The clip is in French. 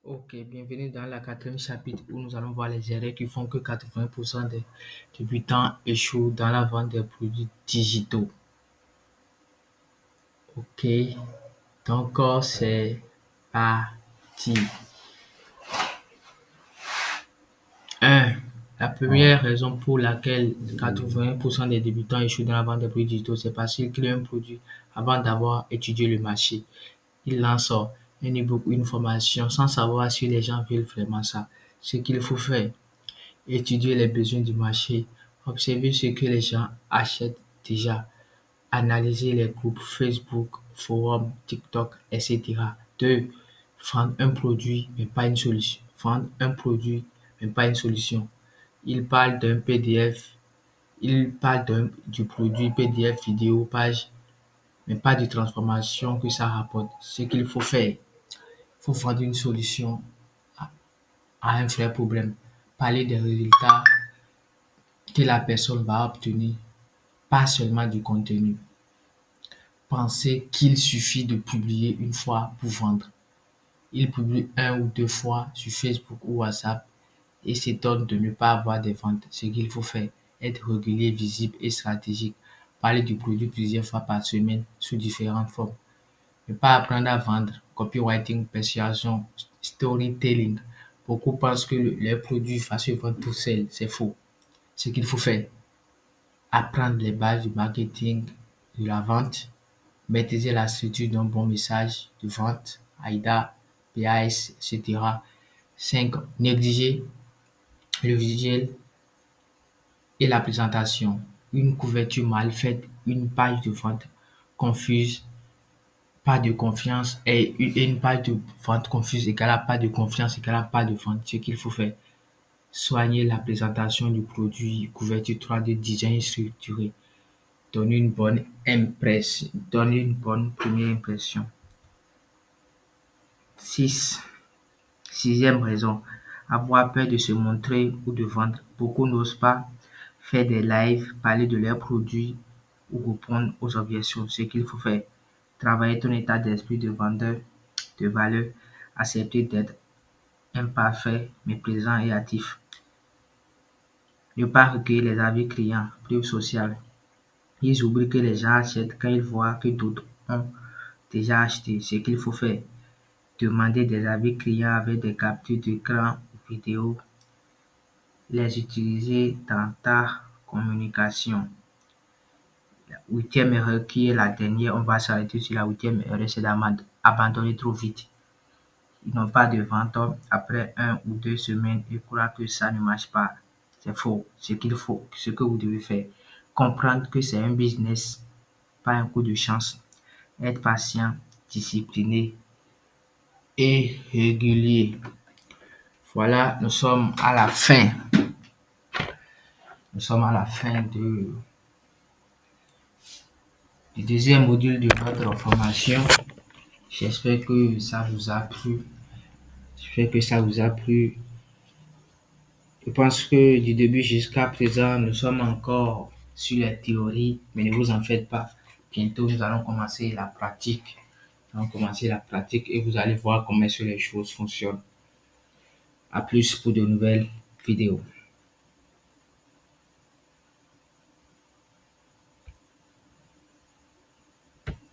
Ok, bienvenue dans la quatrième chapitre où nous allons voir les erreurs qui font que 80% des débutants échouent dans la vente des produits digitaux. Ok, donc c'est parti. 1. La première raison pour laquelle 80% des débutants échouent dans la vente des produits digitaux, c'est parce qu'ils créent un produit avant d'avoir étudié le marché. Ils lancent un e-book ou une formation sans savoir si les gens veulent vraiment ça. Ce qu'il faut faire, étudier les besoins du marché, observer ce que les gens achètent déjà, analyser les groupes Facebook, forums, TikTok, etc. 2. Vendre un produit mais pas une solution. Vendre un produit mais pas une solution. Il parle d'un PDF, il parle du produit PDF, vidéo, page, mais pas de transformation que ça rapporte. Ce qu'il faut faire, il faut vendre une solution à un vrai problème. Parler des résultats que la personne va obtenir, pas seulement du contenu. Penser qu'il suffit de publier une fois pour vendre. Il publie un ou deux fois sur Facebook ou WhatsApp et s'étonne de ne pas avoir de ventes. Ce qu'il faut faire, être régulier, visible et stratégique. Parler du produit plusieurs fois par semaine sous différentes formes. Ne pas apprendre à vendre, copywriting, persuasion, storytelling. Beaucoup pensent que leur produit va se vendre tout seul. C'est faux. Ce qu'il faut faire, apprendre les bases du marketing, de la vente, maîtriser la structure d'un bon message de vente, AIDA, PAS, etc. 5. Négliger le visuel et la présentation. Une couverture mal faite, une page de vente confuse, pas de confiance et une page de vente confuse égale à pas de confiance égale à pas de vente. Ce qu'il faut faire, soigner la présentation du produit, couverture 3D, design structuré. Donne une bonne première impression. 6. Sixième raison, avoir peur de se montrer ou de vendre. Beaucoup n'osent pas faire des lives, parler de leurs produits ou répondre aux objections. Ce qu'il faut faire, travailler ton état d'esprit de vendeur de valeur, accepter d'être imparfait mais présent et actif. Ne pas recueillir les avis clients, preuve sociale. Ils oublient que les gens achètent quand ils voient que d'autres ont déjà acheté. Ce qu'il faut faire, demander des avis clients avec des captures d'écran ou vidéos, les utiliser dans ta communication. La huitième erreur qui est la dernière, on va s'arrêter sur la huitième erreur, c'est d'abandonner trop vite. Ils n'ont pas de vente après 1 ou 2 semaines, ils croient que ça ne marche pas. C'est faux. Ce que vous devez faire, comprendre que c'est un business, pas un coup de chance. Être patient, discipliné et régulier. Voilà, nous sommes à la fin. Nous sommes à la fin du deuxième module de notre formation. J'espère que ça vous a plu. J'espère que ça vous a plu. Je pense que du début jusqu'à présent, nous sommes encore sur la théorie, mais ne vous en faites pas. Bientôt, nous allons commencer la pratique. Nous allons commencer la pratique et vous allez voir comment est-ce que les choses fonctionnent. À plus pour de nouvelles vidéos.